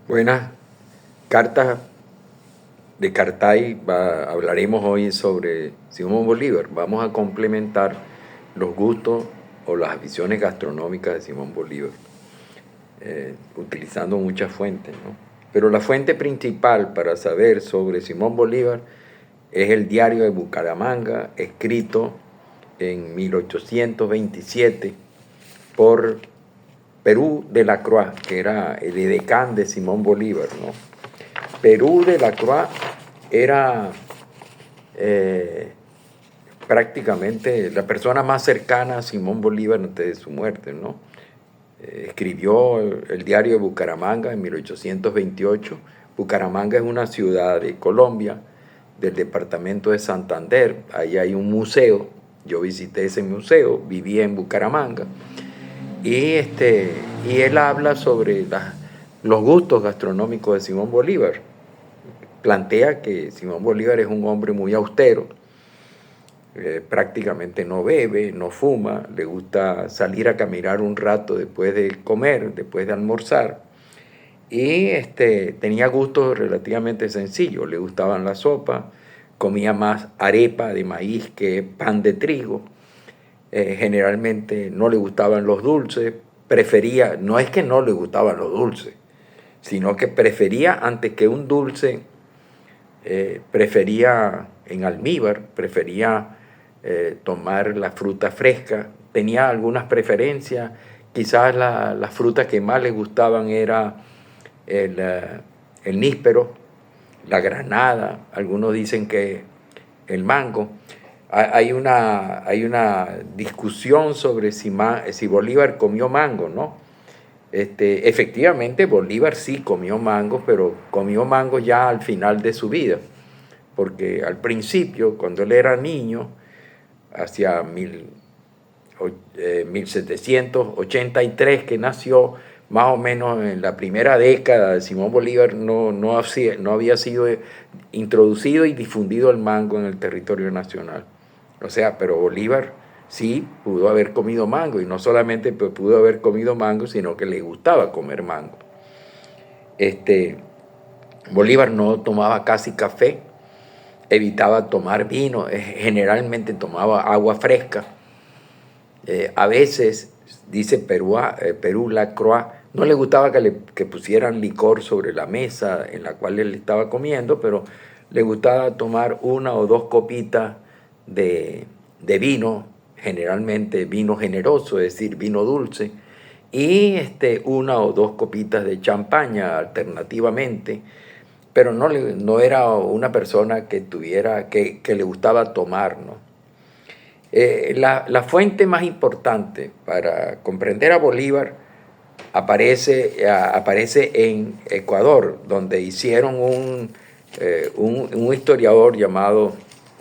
Buenas cartas de Cartay. Hablaremos hoy sobre Simón Bolívar. Vamos a complementar los gustos o las aficiones gastronómicas de Simón Bolívar, utilizando muchas fuentes, ¿no? Pero la fuente principal para saber sobre Simón Bolívar es el Diario de Bucaramanga, escrito en 1827 por Perú de la Croix, que era el edecán de Simón Bolívar, ¿no? Perú de la Croix era prácticamente la persona más cercana a Simón Bolívar antes de su muerte, ¿no? Escribió el Diario de Bucaramanga en 1828. Bucaramanga es una ciudad de Colombia, del departamento de Santander. Ahí hay un museo. Yo visité ese museo, vivía en Bucaramanga. Y él habla sobre los gustos gastronómicos de Simón Bolívar. Plantea que Simón Bolívar es un hombre muy austero, prácticamente no bebe, no fuma, le gusta salir a caminar un rato después de comer, después de almorzar, y tenía gustos relativamente sencillos. Le gustaban las sopas, comía más arepa de maíz que pan de trigo. Generalmente no le gustaban los dulces, prefería, no es que no le gustaban los dulces, sino que prefería antes que un dulce, prefería en almíbar, prefería tomar la fruta fresca. Tenía algunas preferencias, quizás las frutas que más le gustaban era el níspero, la granada, algunos dicen que el mango. Hay una discusión sobre si Bolívar comió mango, ¿no? Efectivamente, Bolívar sí comió mango, pero comió mango ya al final de su vida, porque al principio, cuando él era niño, hacia 1783 que nació, más o menos en la primera década de Simón Bolívar, no había sido introducido y difundido el mango en el territorio nacional. O sea, pero Bolívar sí pudo haber comido mango, y no solamente pudo haber comido mango, sino que le gustaba comer mango. Bolívar no tomaba casi café, evitaba tomar vino, generalmente tomaba agua fresca. A veces, dice Perú Lacroix, no le gustaba que pusieran licor sobre la mesa en la cual él estaba comiendo, pero le gustaba tomar una o dos copitas de vino, generalmente vino generoso, es decir, vino dulce, y una o dos copitas de champaña alternativamente, pero no era una persona que le gustaba tomar, ¿no? La fuente más importante para comprender a Bolívar aparece en Ecuador, donde hicieron un historiador llamado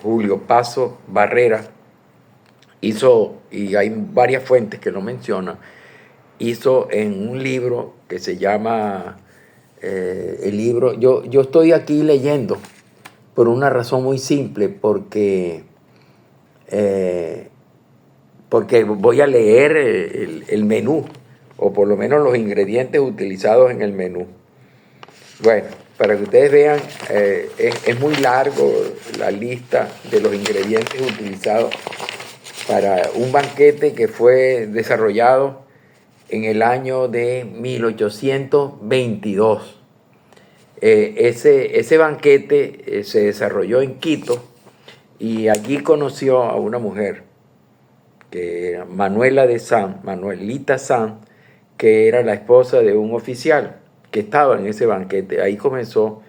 Julio Paso Barrera. Y hay varias fuentes que lo mencionan, hizo en un libro que se llama, el libro, yo estoy aquí leyendo por una razón muy simple, porque voy a leer el menú, o por lo menos los ingredientes utilizados en el menú. Bueno, para que ustedes vean, es muy largo la lista de los ingredientes utilizados para un banquete que fue desarrollado en el año de 1822. Ese banquete se desarrolló en Quito, y allí conoció a una mujer, que era Manuelita San, que era la esposa de un oficial que estaba en ese banquete. Ahí comenzó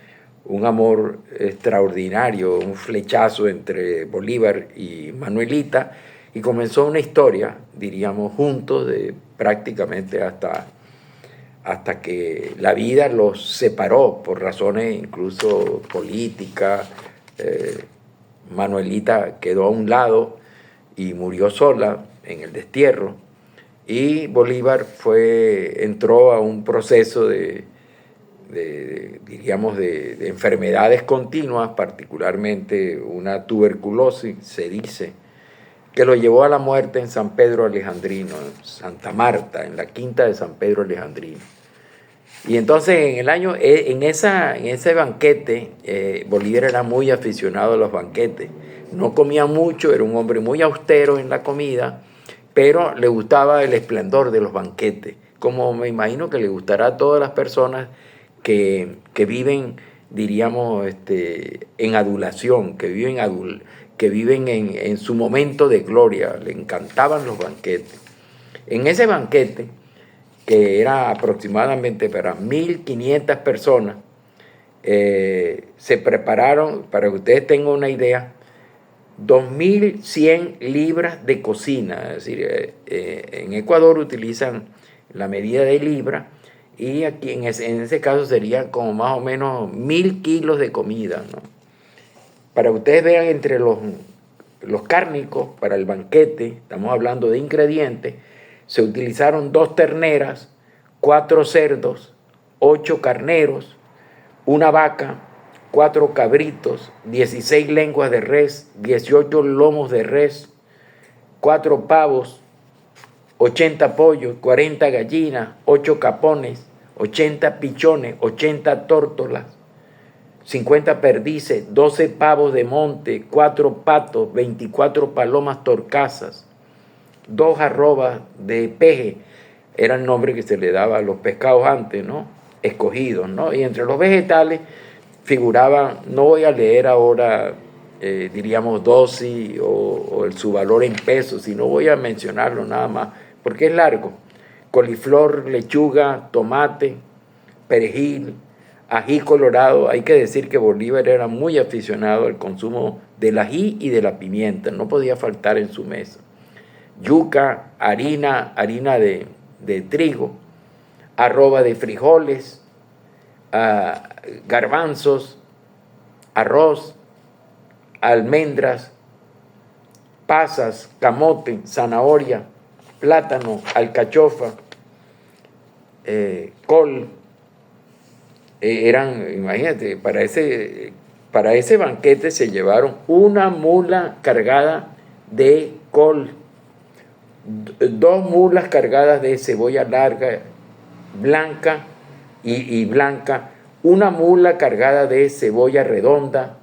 un amor extraordinario, un flechazo entre Bolívar y Manuelita, y comenzó una historia, diríamos, juntos, de prácticamente hasta que la vida los separó por razones incluso políticas. Manuelita quedó a un lado y murió sola en el destierro, y Bolívar entró a un proceso diríamos, de enfermedades continuas, particularmente una tuberculosis, se dice, que lo llevó a la muerte en San Pedro Alejandrino, en Santa Marta, en la quinta de San Pedro Alejandrino. Y entonces en ese banquete, Bolívar era muy aficionado a los banquetes. No comía mucho, era un hombre muy austero en la comida, pero le gustaba el esplendor de los banquetes, como me imagino que le gustará a todas las personas que viven, diríamos, en adulación, que viven en su momento de gloria. Le encantaban los banquetes. En ese banquete, que era aproximadamente para 1.500 personas, se prepararon, para que ustedes tengan una idea, 2.100 libras de cocina. Es decir, en Ecuador utilizan la medida de libra, y aquí en ese caso sería como más o menos 1.000 kilos de comida, ¿no? Para que ustedes vean, entre los cárnicos para el banquete, estamos hablando de ingredientes, se utilizaron 2 terneras, 4 cerdos, 8 carneros, una vaca, 4 cabritos, 16 lenguas de res, 18 lomos de res, 4 pavos, 80 pollos, 40 gallinas, 8 capones, 80 pichones, 80 tórtolas, 50 perdices, 12 pavos de monte, 4 patos, 24 palomas torcasas, 2 arrobas de peje, era el nombre que se le daba a los pescados antes, ¿no? Escogidos, ¿no? Y entre los vegetales figuraban, no voy a leer ahora, diríamos, dosis o su valor en pesos, sino voy a mencionarlo nada más, porque es largo: coliflor, lechuga, tomate, perejil, ají colorado. Hay que decir que Bolívar era muy aficionado al consumo del ají y de la pimienta, no podía faltar en su mesa. Yuca, harina de trigo, arroba de frijoles, garbanzos, arroz, almendras, pasas, camote, zanahoria, plátano, alcachofa, col. Imagínate, para ese banquete se llevaron una mula cargada de col, 2 mulas cargadas de cebolla larga, blanca y blanca, una mula cargada de cebolla redonda,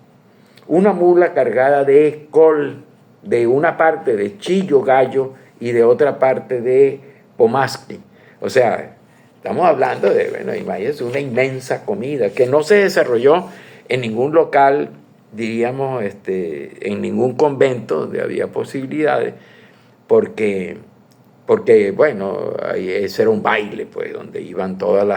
una mula cargada de col, de una parte de chillo gallo y de otra parte de pomasqui. O sea, estamos hablando de, bueno, imagínense, una inmensa comida que no se desarrolló en ningún local, diríamos, en ningún convento donde había posibilidades, porque bueno, ese era un baile, pues, donde iban todos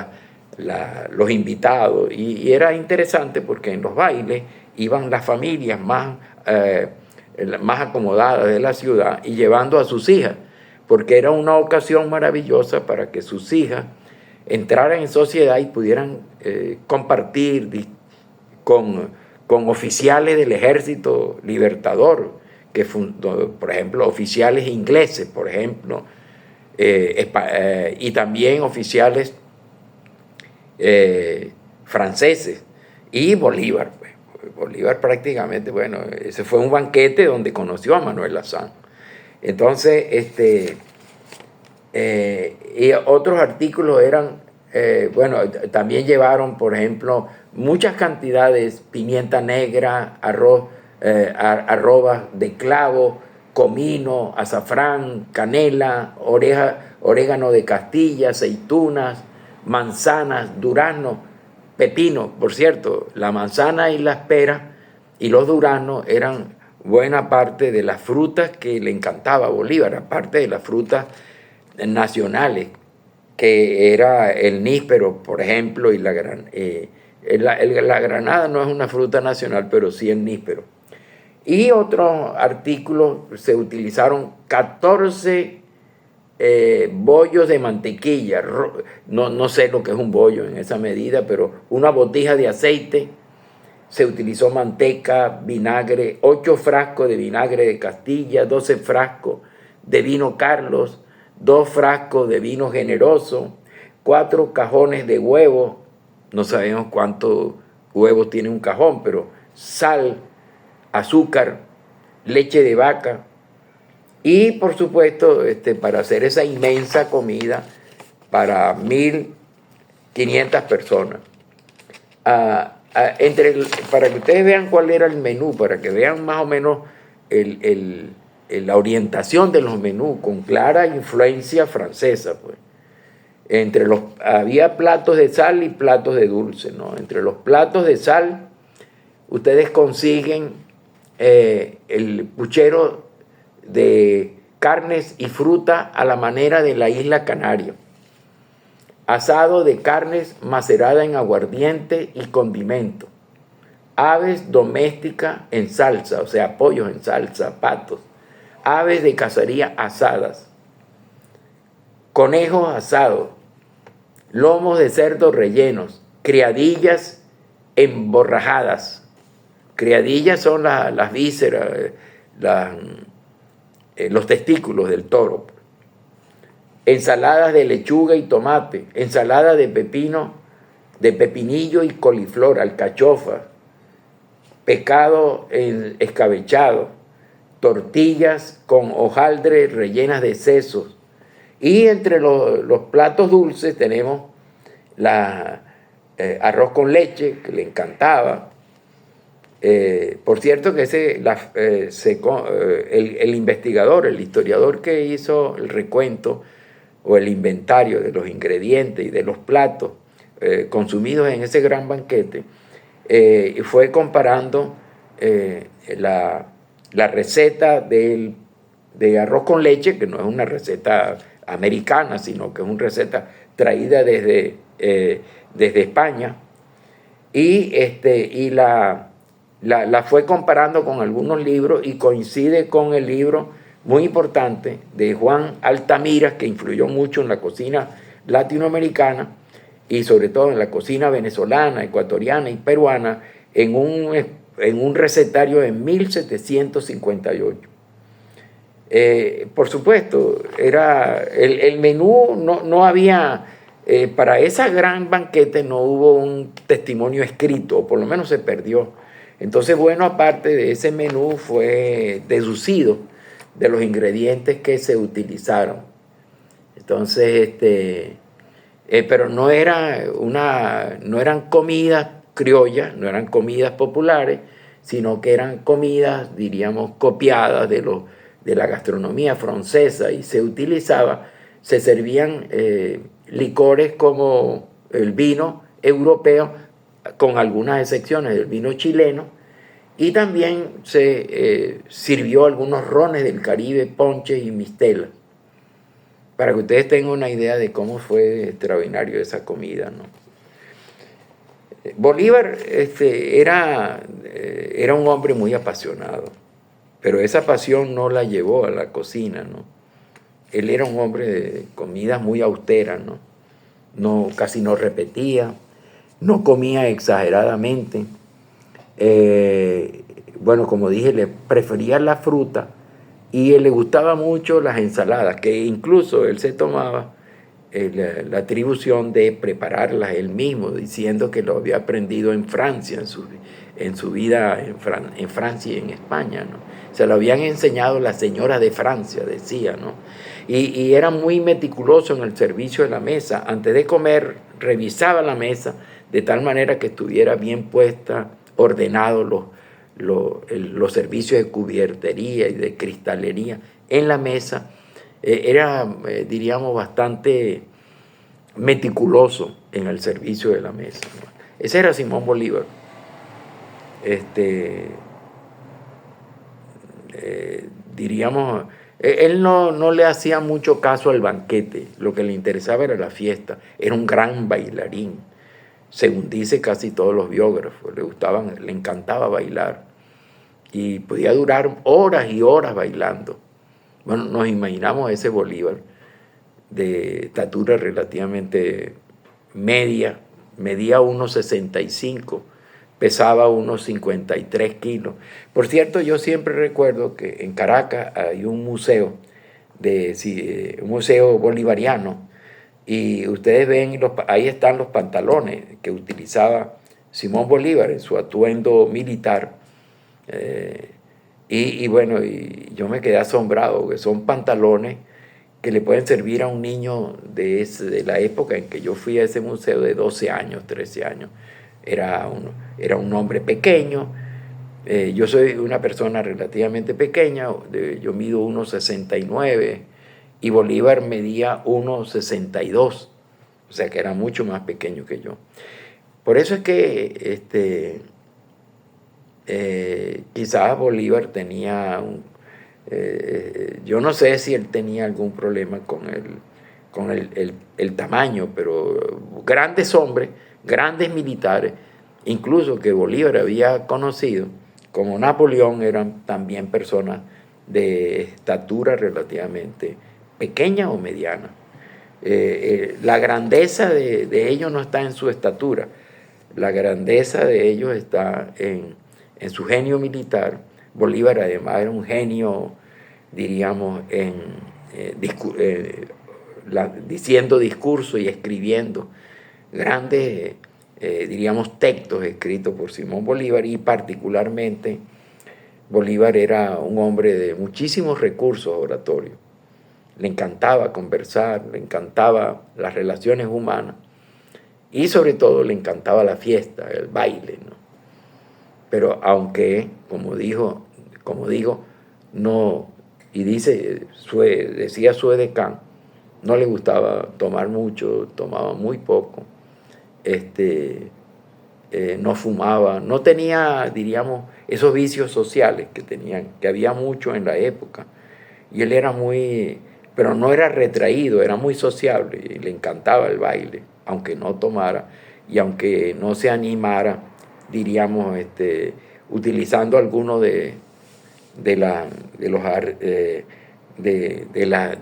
los invitados, y era interesante porque en los bailes iban las familias más acomodadas de la ciudad y llevando a sus hijas, porque era una ocasión maravillosa para que sus hijas entraran en sociedad y pudieran compartir con oficiales del Ejército Libertador, por ejemplo, oficiales ingleses, por ejemplo, y también oficiales franceses, y Bolívar. Pues. Bolívar prácticamente, bueno, ese fue un banquete donde conoció a Manuel Lazán. Entonces, y otros artículos eran, bueno, también llevaron, por ejemplo, muchas cantidades: pimienta negra, arrobas de clavo, comino, azafrán, canela, orégano de Castilla, aceitunas, manzanas, duraznos, pepino. Por cierto, la manzana y las peras y los duraznos eran buena parte de las frutas que le encantaba a Bolívar, aparte de las frutas nacionales, que era el níspero, por ejemplo, y la granada no es una fruta nacional, pero sí el níspero. Y otros artículos, se utilizaron 14 bollos de mantequilla, no sé lo que es un bollo en esa medida, pero una botija de aceite, se utilizó manteca, vinagre, 8 frascos de vinagre de Castilla, 12 frascos de vino Carlos, 2 frascos de vino generoso, 4 cajones de huevos, no sabemos cuántos huevos tiene un cajón, pero sal, azúcar, leche de vaca, y por supuesto, para hacer esa inmensa comida para 1.000 500 personas. Para que ustedes vean cuál era el menú, para que vean más o menos la orientación de los menús, con clara influencia francesa, pues. Había platos de sal y platos de dulce, ¿no? Entre los platos de sal, ustedes consiguen el puchero de carnes y fruta a la manera de la isla Canaria, asado de carnes macerada en aguardiente y condimento, aves domésticas en salsa, o sea, pollos en salsa, patos, aves de cacería asadas, conejos asados, lomos de cerdo rellenos, criadillas emborrajadas. Criadillas son las vísceras, los testículos del toro. Ensaladas de lechuga y tomate, ensalada de pepino, de pepinillo y coliflor, alcachofa, pescado escabechado, tortillas con hojaldre rellenas de sesos. Y entre los platos dulces tenemos arroz con leche, que le encantaba. Por cierto que el investigador, el historiador que hizo el recuento o el inventario de los ingredientes y de los platos consumidos en ese gran banquete, fue comparando la receta de arroz con leche, que no es una receta americana, sino que es una receta traída desde España, y la fue comparando con algunos libros, y coincide con el libro muy importante de Juan Altamira, que influyó mucho en la cocina latinoamericana y sobre todo en la cocina venezolana, ecuatoriana y peruana, en un recetario de 1758. Por supuesto, era el menú, no había, para esa gran banquete no hubo un testimonio escrito, o por lo menos se perdió. Entonces, bueno, aparte de ese menú fue deducido de los ingredientes que se utilizaron. Entonces, pero no eran comidas criollas, no eran comidas populares, sino que eran comidas, diríamos, copiadas de la gastronomía francesa, y se servían licores como el vino europeo, con algunas excepciones, el vino chileno, y también se sirvió algunos rones del Caribe, ponches y mistelas, para que ustedes tengan una idea de cómo fue extraordinario esa comida, ¿no? Bolívar era un hombre muy apasionado, pero esa pasión no la llevó a la cocina, ¿no? Él era un hombre de comidas muy austeras, ¿no? Casi no repetía, no comía exageradamente. Bueno, como dije, le prefería la fruta, y le gustaba mucho las ensaladas, que incluso él se tomaba la atribución de prepararlas él mismo, diciendo que lo había aprendido en Francia, en su vida en Francia y en España, ¿no? Se lo habían enseñado las señoras de Francia, decía, ¿no? Y era muy meticuloso en el servicio de la mesa. Antes de comer, revisaba la mesa de tal manera que estuviera bien puesta, ordenados los servicios de cubiertería y de cristalería en la mesa. Era, diríamos, bastante meticuloso en el servicio de la mesa, ¿no? Ese era Simón Bolívar. Diríamos, él no le hacía mucho caso al banquete, lo que le interesaba era la fiesta. Era un gran bailarín, según dice casi todos los biógrafos. Le encantaba bailar, y podía durar horas y horas bailando. Bueno, nos imaginamos ese Bolívar de estatura relativamente media, medía 1,65, pesaba unos 53 kilos. Por cierto, yo siempre recuerdo que en Caracas hay un museo bolivariano, y ustedes ven, ahí están los pantalones que utilizaba Simón Bolívar en su atuendo militar. Bueno, y yo me quedé asombrado, que son pantalones que le pueden servir a un niño de la época en que yo fui a ese museo, de 12 años, 13 años. Era un hombre pequeño. Yo soy una persona relativamente pequeña, yo mido 1,69 y Bolívar medía 1,62, o sea que era mucho más pequeño que yo. Por eso es que quizás Bolívar tenía yo no sé si él tenía algún problema con el tamaño, pero grandes hombres, grandes militares, incluso que Bolívar había conocido, como Napoleón, eran también personas de estatura relativamente pequeña o mediana. La grandeza de ellos no está en su estatura, la grandeza de ellos está en su genio militar. Bolívar además era un genio, diríamos, diciendo discursos y escribiendo grandes, diríamos, textos escritos por Simón Bolívar, y particularmente Bolívar era un hombre de muchísimos recursos oratorios. Le encantaba conversar, le encantaba las relaciones humanas y sobre todo le encantaba la fiesta, el baile, ¿no? Pero aunque, como digo, no, y decía su edecán, no le gustaba tomar mucho, tomaba muy poco, no fumaba, no tenía, diríamos, esos vicios sociales que había mucho en la época. Y él era pero no era retraído, era muy sociable y le encantaba el baile, aunque no tomara y aunque no se animara, diríamos, utilizando alguno de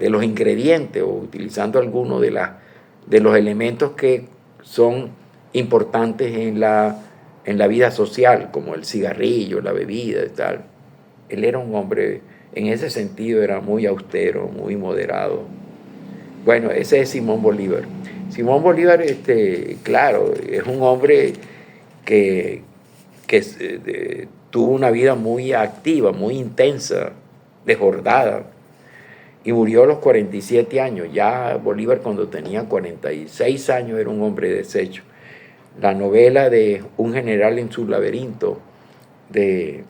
los ingredientes, o utilizando alguno de los elementos que son importantes en la vida social, como el cigarrillo, la bebida y tal. Él era un hombre, en ese sentido, era muy austero, muy moderado. Bueno, ese es Simón Bolívar. Simón Bolívar, claro, es un hombre que tuvo una vida muy activa, muy intensa, desbordada, y murió a los 47 años. Ya Bolívar, cuando tenía 46 años, era un hombre deshecho. La novela de Un general en su laberinto, de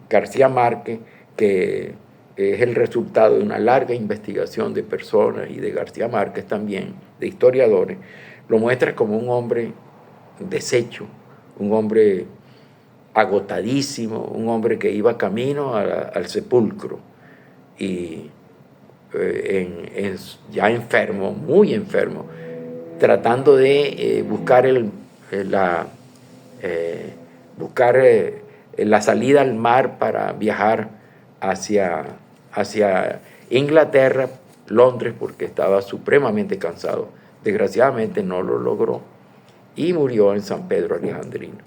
García Márquez, que es el resultado de una larga investigación de personas y de García Márquez también, de historiadores, lo muestra como un hombre deshecho, un hombre agotadísimo, un hombre que iba camino al sepulcro y ya enfermo, muy enfermo, tratando de buscar la salida al mar para viajar hacia Inglaterra, Londres, porque estaba supremamente cansado. Desgraciadamente no lo logró y murió en San Pedro Alejandrino.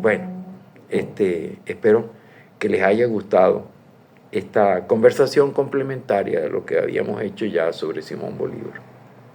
Bueno, espero que les haya gustado esta conversación complementaria de lo que habíamos hecho ya sobre Simón Bolívar.